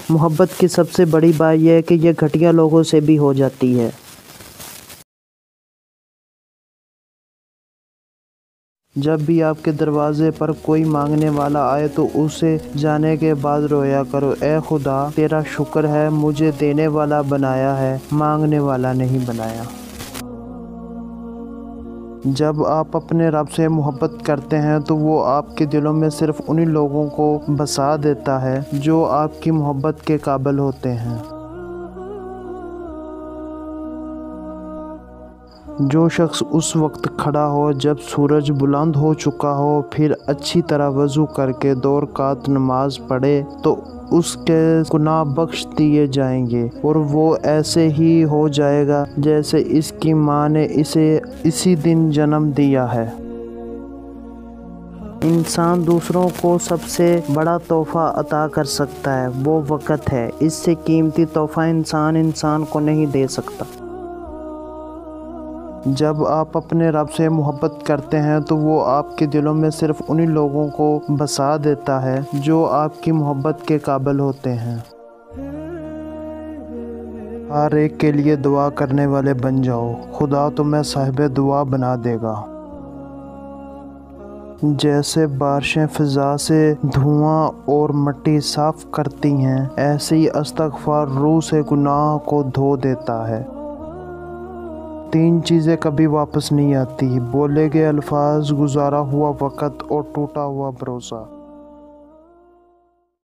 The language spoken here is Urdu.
محبت کی سب سے بڑی بات یہ ہے کہ یہ گھٹیا لوگوں سے بھی ہو جاتی ہے۔ جب بھی آپ کے دروازے پر کوئی مانگنے والا آئے تو اسے جانے کے بعد رویا کرو، اے خدا تیرا شکر ہے مجھے دینے والا بنایا ہے، مانگنے والا نہیں بنایا۔ جب آپ اپنے رب سے محبت کرتے ہیں تو وہ آپ کے دلوں میں صرف انہی لوگوں کو بسا دیتا ہے جو آپ کی محبت کے قابل ہوتے ہیں۔ جو شخص اس وقت کھڑا ہو جب سورج بلند ہو چکا ہو، پھر اچھی طرح وضو کر کے 2 رکعت نماز پڑھے تو اس کے گناہ بخش دیے جائیں گے، اور وہ ایسے ہی ہو جائے گا جیسے اس کی ماں نے اسے اسی دن جنم دیا ہے۔ انسان دوسروں کو سب سے بڑا تحفہ عطا کر سکتا ہے، وہ وقت ہے۔ اس سے قیمتی تحفہ انسان کو نہیں دے سکتا۔ جب آپ اپنے رب سے محبت کرتے ہیں تو وہ آپ کے دلوں میں صرف انہی لوگوں کو بسا دیتا ہے جو آپ کی محبت کے قابل ہوتے ہیں۔ ہر ایک کے لیے دعا کرنے والے بن جاؤ، خدا تمہیں صاحب دعا بنا دے گا۔ جیسے بارشیں فضا سے دھواں اور مٹی صاف کرتی ہیں، ایسے ہی استغفار روح سے گناہ کو دھو دیتا ہے۔ 3 چیزیں کبھی واپس نہیں آتی: بولے گئے الفاظ، گزارا ہوا وقت اور ٹوٹا ہوا بھروسہ۔